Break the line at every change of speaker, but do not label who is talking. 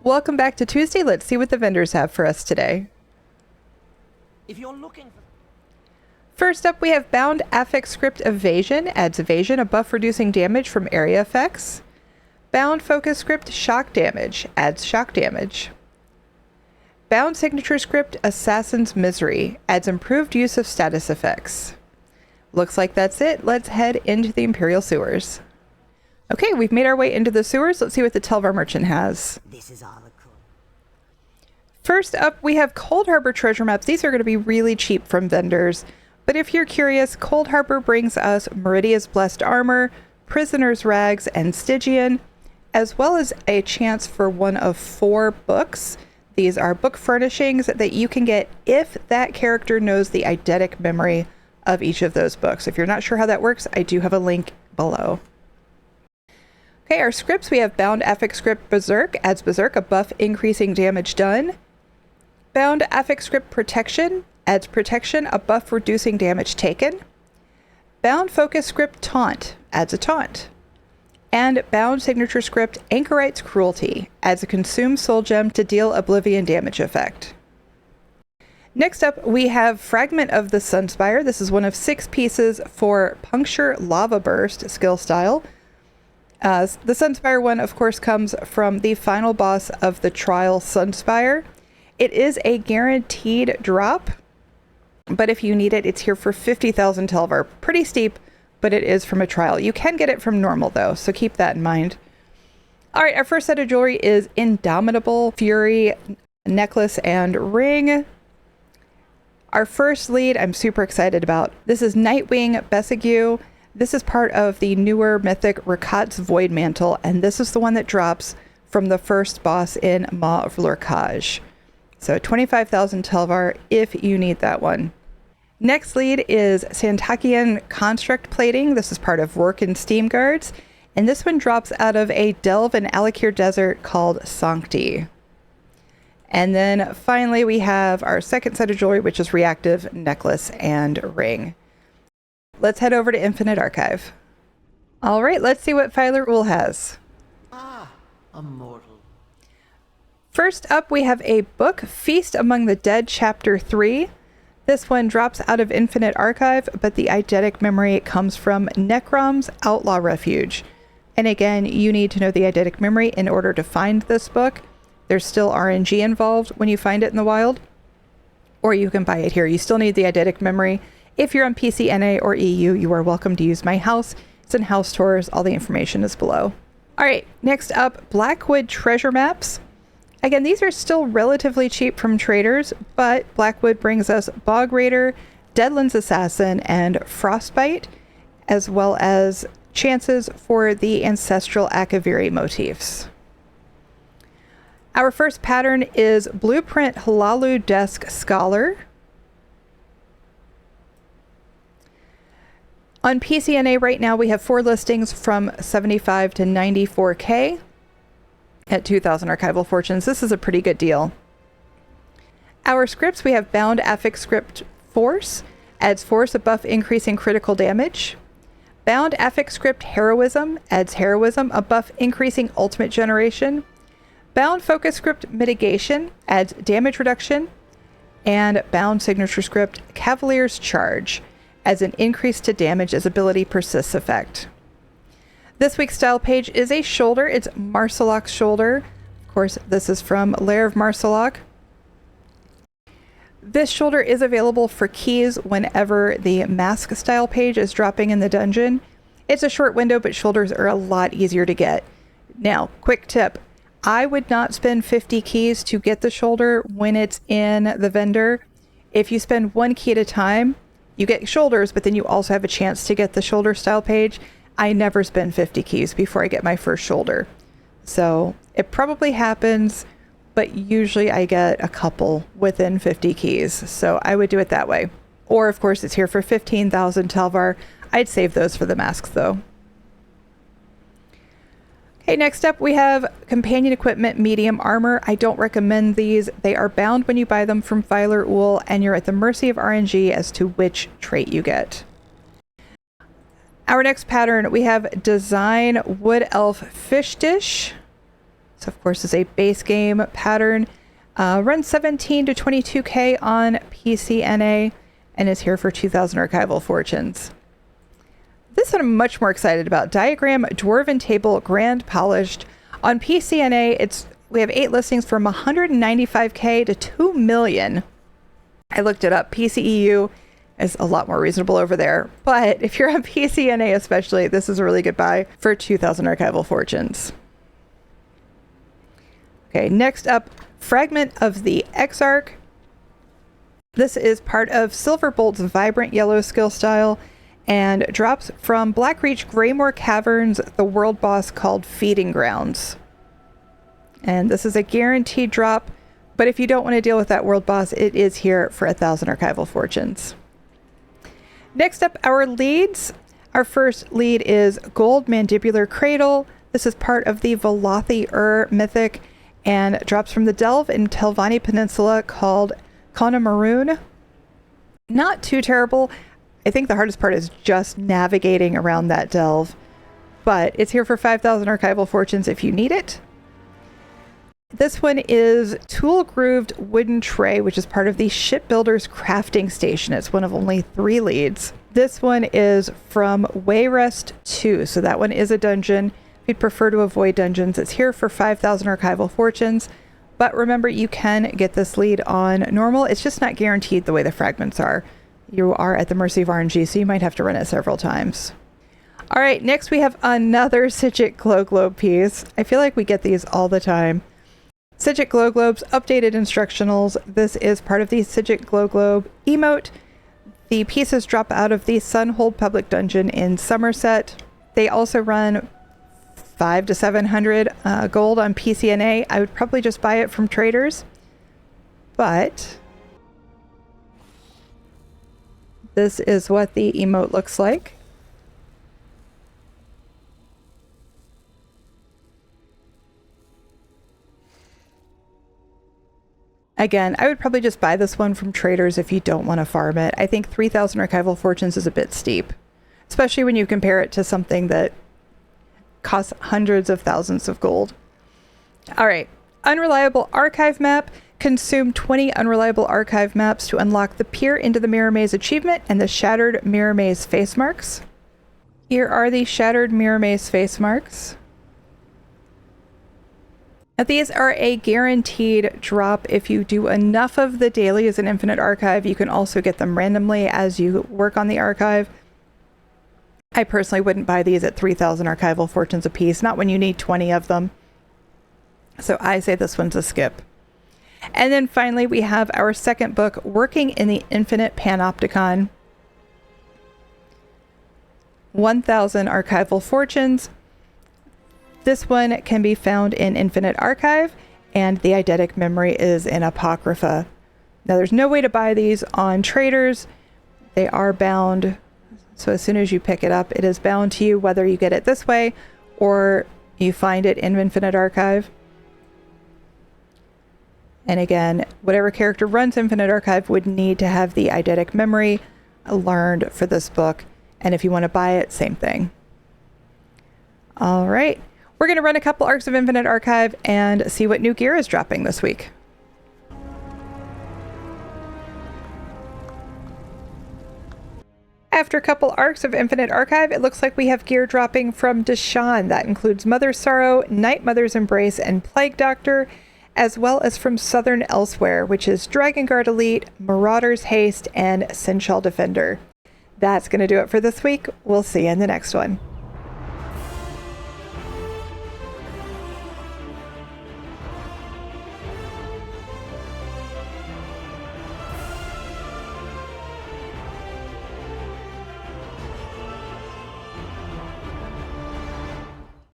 Welcome back to Tuesday. Let's see what the vendors have for us today.
If you're looking for...
First up, we have Bound Affix Script Evasion. Adds evasion, a buff reducing damage from area effects. Bound Focus Script Shock Damage. Adds shock damage. Bound Signature Script Assassin's Misery. Adds improved use of status effects. Looks like that's it. Let's head into the Imperial Sewers. Okay, we've made our way into the sewers. Let's see what the Telvar Merchant has.
This is all the cool.
First up, we have Cold Harbor treasure maps. These are going to be really cheap from vendors. But if you're curious, Cold Harbor brings us Meridia's Blessed Armor, Prisoner's Rags, and Stygian, as well as a chance for one of 4 books. These are book furnishings that you can get if that character knows the eidetic memory of each of those books. If you're not sure how that works, I do have a link below. Okay, our scripts, we have Bound Affix Script Berserk. Adds Berserk, a buff increasing damage done. Bound Affix Script Protection. Adds Protection, a buff reducing damage taken. Bound Focus Script Taunt. Adds a taunt. And Bound Signature Script Anchorite's Cruelty. Adds a Consume Soul Gem to deal Oblivion damage effect. Next up, we have Fragment of the Sunspire. This is one of 6 pieces for Puncture Lava Burst skill style. The Sunspire one, of course, comes from the final boss of the Trial Sunspire. It is a guaranteed drop, but if you need it, it's here for 50,000 Telvar. Pretty steep, but it is from a trial. You can get it from normal, though, so keep that in mind. All right, our first set of jewelry is Indomitable Fury necklace and ring. Our first lead, I'm super excited about. This is Nightwing Besigue. This is part of the newer mythic Rakat's Void Mantle, and this is the one that drops from the first boss in Maw of Lurkaj. So 25,000 Telvar if you need that one. Next lead is Santakian Construct Plating. This is part of Work and Steam Guards, and this one drops out of a delve in Alakir Desert called Sancti. And then finally we have our second set of jewelry, which is Reactive Necklace and Ring. Let's head over to Infinite Archive. All right, let's see what Filer Ul has.
Ah, a mortal.
First up, we have a book, Feast Among the Dead, Chapter 3. This one drops out of Infinite Archive, but the eidetic memory comes from Necrom's Outlaw Refuge. And again, you need to know the eidetic memory in order to find this book. There's still RNG involved when you find it in the wild, or you can buy it here. You still need the eidetic memory. If you're on PC, NA, or EU, you are welcome to use my house. It's in house tours. All the information is below. All right, next up, Blackwood treasure maps. Again, these are still relatively cheap from traders, but Blackwood brings us Bog Raider, Deadlands Assassin, and Frostbite, as well as chances for the ancestral Akaviri motifs. Our first pattern is Blueprint Halalu Desk Scholar. On PCNA right now, we have 4 listings from 75 to 94K at 2,000 archival fortunes. This is a pretty good deal. Our scripts, we have Bound Affix Script Force. Adds Force, a buff increasing critical damage. Bound Affix Script Heroism. Adds Heroism, a buff increasing ultimate generation. Bound Focus Script Mitigation. Adds damage reduction. And Bound Signature Script Cavalier's Charge. Adds an increase to damage as ability persists effect. This week's style page is a shoulder. It's Marsalok's shoulder. Of course, this is from Lair of Marsalok. This shoulder is available for keys whenever the mask style page is dropping in the dungeon. It's a short window, but shoulders are a lot easier to get. Now, quick tip. I would not spend 50 keys to get the shoulder when it's in the vendor. If you spend 1 key at a time, you get shoulders, but then you also have a chance to get the shoulder style page. I never spend 50 keys before I get my first shoulder. So it probably happens, but usually I get a couple within 50 keys. So I would do it that way. Or of course it's here for 15,000 Telvar. I'd save those for the masks though. Okay, next up we have Companion Equipment Medium Armor. I don't recommend these. They are bound when you buy them from Filer Ul, and you're at the mercy of RNG as to which trait you get. Our next pattern, we have Design Wood Elf Fish Dish. This, of course, is a base game pattern. Runs 17 to 22K on PCNA and is here for 2,000 archival fortunes. This one I'm much more excited about. Diagram Dwarven Table Grand Polished. On PCNA, we have 8 listings from 195K to 2 million. I looked it up. PCEU is a lot more reasonable over there. But if you're on PCNA especially, this is a really good buy for 2,000 archival fortunes. Okay, next up, Fragment of the Exarch. This is part of Silverbolt's Vibrant Yellow skill style and drops from Blackreach Greymore Caverns, the world boss called Feeding Grounds. And this is a guaranteed drop, but if you don't want to deal with that world boss, it is here for 1,000 archival fortunes. Next up, our leads. Our first lead is Gold Mandibular Cradle. This is part of the Velothi mythic and drops from the delve in Telvanni Peninsula called Conemaroon. Not too terrible. I think the hardest part is just navigating around that delve, but it's here for 5,000 archival fortunes if you need it. This one is Tool Grooved Wooden Tray, which is part of the Shipbuilder's Crafting Station. It's one of only 3 leads. This one is from Wayrest 2, so that one is a dungeon. If you'd prefer to avoid dungeons, it's here for 5,000 archival fortunes. But remember, you can get this lead on normal. It's just not guaranteed the way the fragments are. You are at the mercy of RNG, so you might have to run it several times. All right, next we have another Sigil Glow Globe piece. I feel like we get these all the time. Sigil Glow Globes, updated instructionals. This is part of the Sigil Glow Globe emote. The pieces drop out of the Sunhold Public Dungeon in Somerset. They also run 500 to 700 gold on PCNA. I would probably just buy it from traders, but this is what the emote looks like. Again, I would probably just buy this one from traders if you don't want to farm it. I think 3,000 archival fortunes is a bit steep, especially when you compare it to something that costs hundreds of thousands of gold. All right, Unreliable Archive Map. Consume 20 Unreliable Archive Maps to unlock the Peer into the Mirror Maze achievement and the Shattered Mirror Maze face marks. Here are the Shattered Mirror Maze face marks. Now these are a guaranteed drop. If you do enough of the daily as an Infinite Archive, you can also get them randomly as you work on the archive. I personally wouldn't buy these at 3,000 archival fortunes apiece, not when you need 20 of them. So I say this one's a skip. And then finally, we have our second book, Working in the Infinite Panopticon. 1,000 archival fortunes. This one can be found in Infinite Archive, and the eidetic memory is in Apocrypha. Now, there's no way to buy these on traders. They are bound. So as soon as you pick it up, it is bound to you, whether you get it this way or you find it in Infinite Archive. And again, whatever character runs Infinite Archive would need to have the eidetic memory learned for this book. And if you want to buy it, same thing. All right. We're going to run a couple arcs of Infinite Archive and see what new gear is dropping this week. After a couple arcs of Infinite Archive, it looks like we have gear dropping from Deshawn. That includes Mother's Sorrow, Night Mother's Embrace, and Plague Doctor, as well as from Southern Elsewhere, which is Dragon Guard Elite, Marauder's Haste, and Sinshal Defender. That's going to do it for this week. We'll see you in the next one.